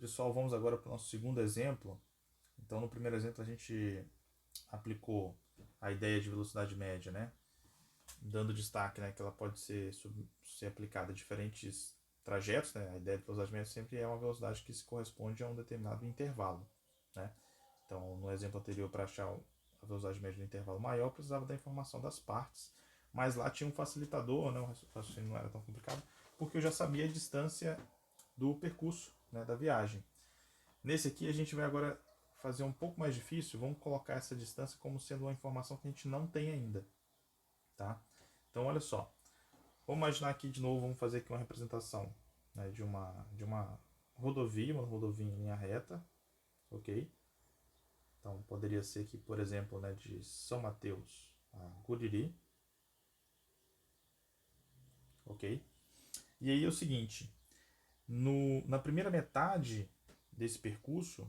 Pessoal, vamos agora para o nosso segundo exemplo. Então, no primeiro exemplo, a gente aplicou a ideia de velocidade média, né? Dando destaque, né, que ela pode ser aplicada a diferentes trajetos, né? A ideia de velocidade média sempre é uma velocidade que se corresponde a um determinado intervalo, né? Então, no exemplo anterior, para achar a velocidade média do intervalo maior, precisava da informação das partes, mas lá tinha um facilitador, né? O raciocínio não era tão complicado, porque eu já sabia a distância do percurso, né, da viagem. Nesse aqui a gente vai agora fazer um pouco mais difícil, vamos colocar essa distância como sendo uma informação que a gente não tem ainda, tá? Então olha só, vamos imaginar aqui de novo, vamos fazer aqui uma representação, né, de uma rodovia, uma rodovia em linha reta, ok? Então poderia ser aqui, por exemplo, né, de São Mateus a Guriri, ok? E aí é o seguinte, na primeira metade desse percurso,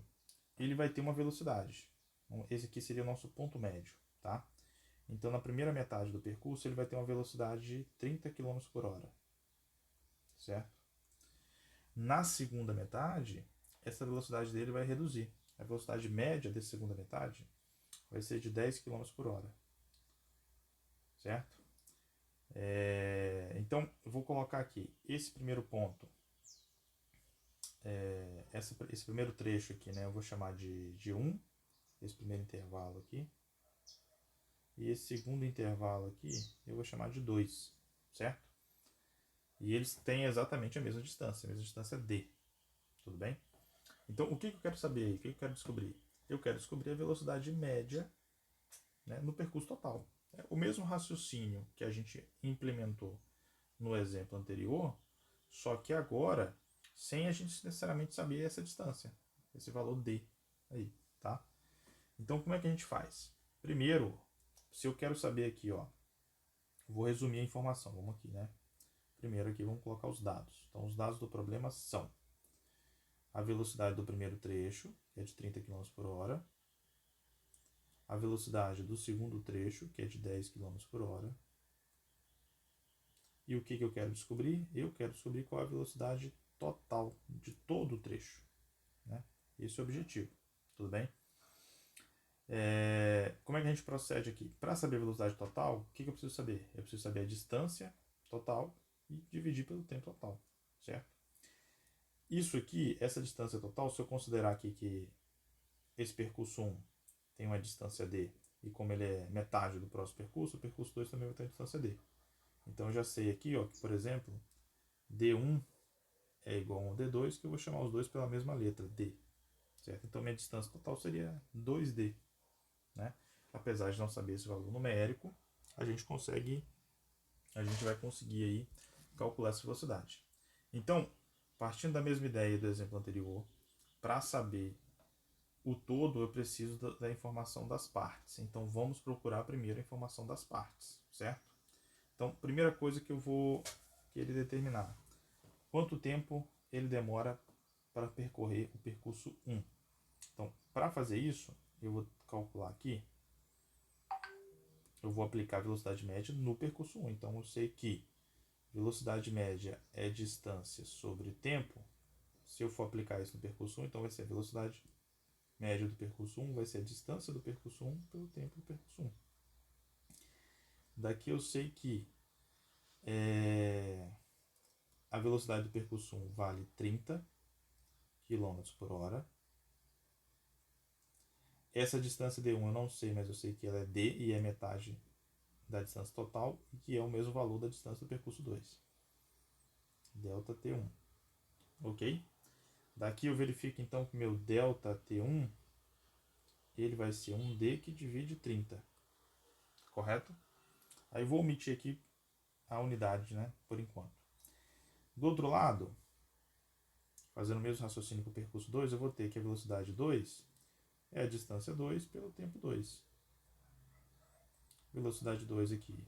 ele vai ter uma velocidade. Então, esse aqui seria o nosso ponto médio, tá? Então, na primeira metade do percurso, ele vai ter uma velocidade de 30 km por hora, certo? Na segunda metade, essa velocidade dele vai reduzir. A velocidade média dessa segunda metade vai ser de 10 km por hora, certo? Então, eu vou colocar aqui esse primeiro ponto, esse primeiro trecho aqui, né? Eu vou chamar de 1, esse primeiro intervalo aqui. E esse segundo intervalo aqui eu vou chamar de 2, certo? E eles têm exatamente a mesma distância d, tudo bem? Então o que eu quero saber aí? O que eu quero descobrir? Eu quero descobrir a velocidade média, né, no percurso total. É o mesmo raciocínio que a gente implementou no exemplo anterior, só que agora sem a gente necessariamente saber essa distância, esse valor d aí, tá? Então como é que a gente faz? Primeiro, se eu quero saber aqui, ó, vou resumir a informação, vamos aqui, né? Primeiro aqui vamos colocar os dados. Então os dados do problema são a velocidade do primeiro trecho, que é de 30 km por hora, a velocidade do segundo trecho, que é de 10 km por hora. E o que eu quero descobrir? Eu quero descobrir qual é a velocidade total de todo o trecho, né? Esse é o objetivo, tudo bem? Como é que a gente procede aqui? Para saber a velocidade total, o que eu preciso saber? Eu preciso saber a distância total e dividir pelo tempo total, certo? Isso aqui, essa distância total, se eu considerar aqui que esse percurso 1 tem uma distância d, e como ele é metade do próximo percurso, o percurso 2 também vai ter uma distância d. Então eu já sei aqui, ó, que, por exemplo, d1 é igual a um d2, que eu vou chamar os dois pela mesma letra, d. Certo? Então minha distância total seria 2d. Né? Apesar de não saber esse valor numérico, a gente vai conseguir aí calcular essa velocidade. Então, partindo da mesma ideia do exemplo anterior, para saber o todo eu preciso da informação das partes. Então vamos procurar primeiro a informação das partes, certo? Então, primeira coisa que eu vou querer determinar, quanto tempo ele demora para percorrer o percurso 1. Então, para fazer isso, eu vou calcular aqui, eu vou aplicar a velocidade média no percurso 1. Então, eu sei que velocidade média é distância sobre tempo. Se eu for aplicar isso no percurso 1, então vai ser a velocidade média do percurso 1, vai ser a distância do percurso 1 pelo tempo do percurso 1. Daqui eu sei que a velocidade do percurso 1 vale 30 km por hora. Essa distância d1 eu não sei, mas eu sei que ela é d e é metade da distância total, e que é o mesmo valor da distância do percurso 2. Delta T1. Ok? Daqui eu verifico então que meu delta T1 ele vai ser um D que divide 30. Correto? Aí vou omitir aqui a unidade, né, por enquanto. Do outro lado, fazendo o mesmo raciocínio com o percurso 2, eu vou ter que a velocidade 2 é a distância 2 pelo tempo 2. Velocidade 2 aqui,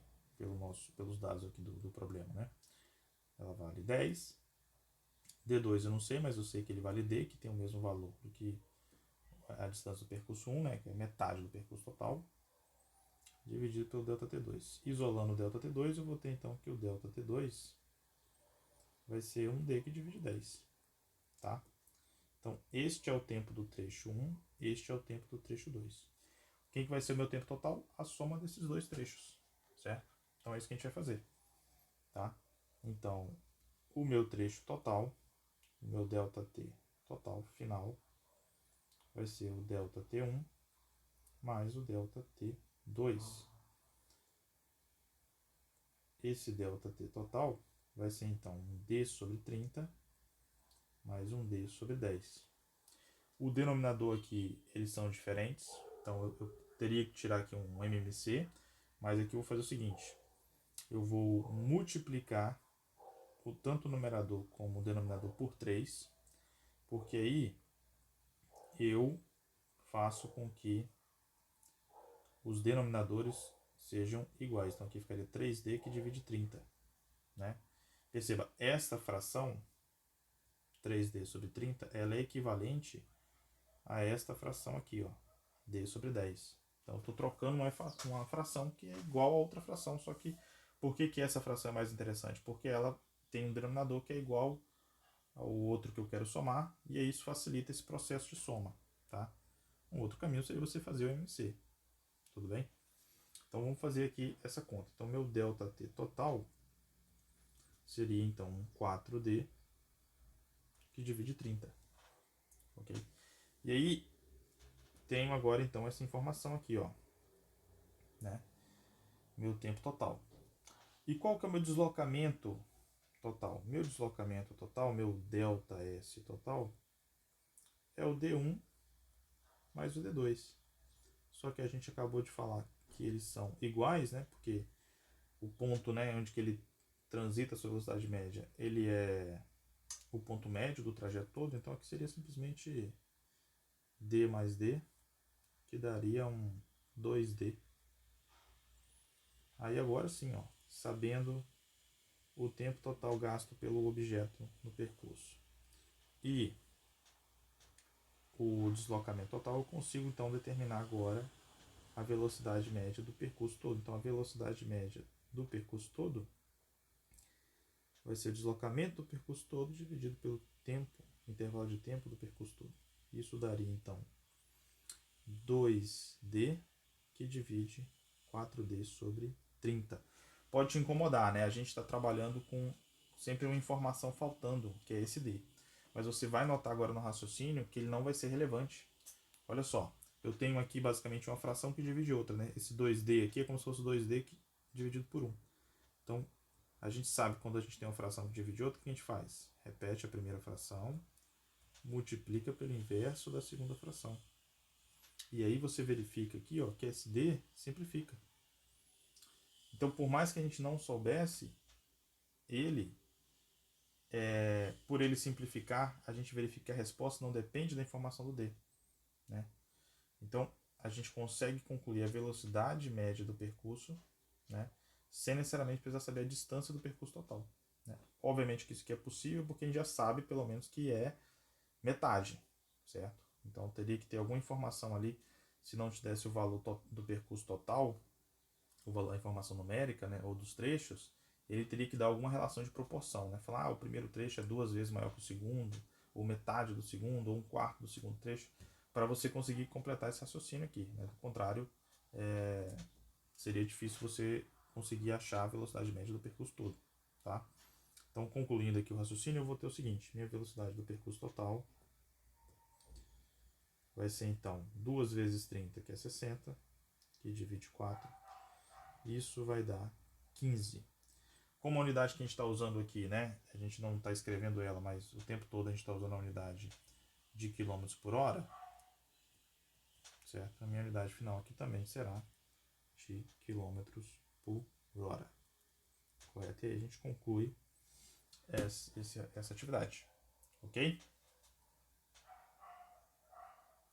pelos dados aqui do problema, né? Ela vale 10. D2 eu não sei, mas eu sei que ele vale D, que tem o mesmo valor do que a distância do percurso 1, né, que é metade do percurso total, dividido pelo ΔT2. Isolando o ΔT2, eu vou ter então que o ΔT2 vai ser 1D que divide 10. Tá? Então, este é o tempo do trecho 1, este é o tempo do trecho 2. Quem que vai ser o meu tempo total? A soma desses dois trechos, certo? Então, é isso que a gente vai fazer, tá? Então, o meu trecho total, o meu ΔT total final, vai ser o ΔT1 mais o ΔT2. Esse ΔT total vai ser, então, um D sobre 30 mais um D sobre 10. O denominador aqui, eles são diferentes, então eu teria que tirar aqui um MMC, mas aqui eu vou fazer o seguinte, eu vou multiplicar o tanto o numerador como o denominador por 3, porque aí eu faço com que os denominadores sejam iguais. Então aqui ficaria 3D que divide 30, né? Perceba, esta fração 3D sobre 30, ela é equivalente a esta fração aqui, ó, D sobre 10. Então eu estou trocando uma fração que é igual a outra fração, só que por que essa fração é mais interessante? Porque ela tem um denominador que é igual ao outro que eu quero somar, e aí isso facilita esse processo de soma, tá? Um outro caminho seria você fazer o MC, tudo bem? Então vamos fazer aqui essa conta. Então meu ΔT total seria então um 4D que divide 30, ok? E aí tenho agora então essa informação aqui, ó, né? Meu tempo total. E qual que é o meu deslocamento total? Meu deslocamento total, meu ΔS total, é o D1 mais o D2. Só que a gente acabou de falar que eles são iguais, né? Porque o ponto, né, onde que ele transita a sua velocidade média, ele é o ponto médio do trajeto todo, então aqui seria simplesmente D mais D, que daria um 2D. Aí agora sim, ó, sabendo o tempo total gasto pelo objeto no percurso e o deslocamento total, eu consigo então determinar agora a velocidade média do percurso todo. Então a velocidade média do percurso todo vai ser o deslocamento do percurso todo dividido pelo tempo, intervalo de tempo do percurso todo. Isso daria então 2D que divide 4D sobre 30. Pode te incomodar, né? A gente está trabalhando com sempre uma informação faltando, que é esse D. Mas você vai notar agora no raciocínio que ele não vai ser relevante. Olha só, eu tenho aqui basicamente uma fração que divide outra, né? Esse 2D aqui é como se fosse 2D dividido por 1. Então, a gente sabe quando a gente tem uma fração que divide outra, o que a gente faz? Repete a primeira fração, multiplica pelo inverso da segunda fração. E aí você verifica aqui, ó, que esse D simplifica. Então, por mais que a gente não soubesse, por ele simplificar, a gente verifica que a resposta não depende da informação do D, né? Então, a gente consegue concluir a velocidade média do percurso, né, sem necessariamente precisar saber a distância do percurso total, né? Obviamente que isso aqui é possível porque a gente já sabe, pelo menos, que é metade, certo? Então, teria que ter alguma informação ali, se não te desse o valor do percurso total, o valor da informação numérica, né, ou dos trechos, ele teria que dar alguma relação de proporção, né? Falar, o primeiro trecho é 2 vezes maior que o segundo, ou metade do segundo, ou um quarto do segundo trecho, para você conseguir completar esse raciocínio aqui, né? Do contrário, seria difícil você conseguir achar a velocidade média do percurso todo, tá? Então, concluindo aqui o raciocínio, eu vou ter o seguinte, minha velocidade do percurso total vai ser, então, 2 vezes 30, que é 60, que divide 4, isso vai dar 15. Como a unidade que a gente está usando aqui, né? A gente não está escrevendo ela, mas o tempo todo a gente está usando a unidade de km por hora, certo? A minha unidade final aqui também será de km por hora, correto? E aí a gente conclui essa atividade, ok?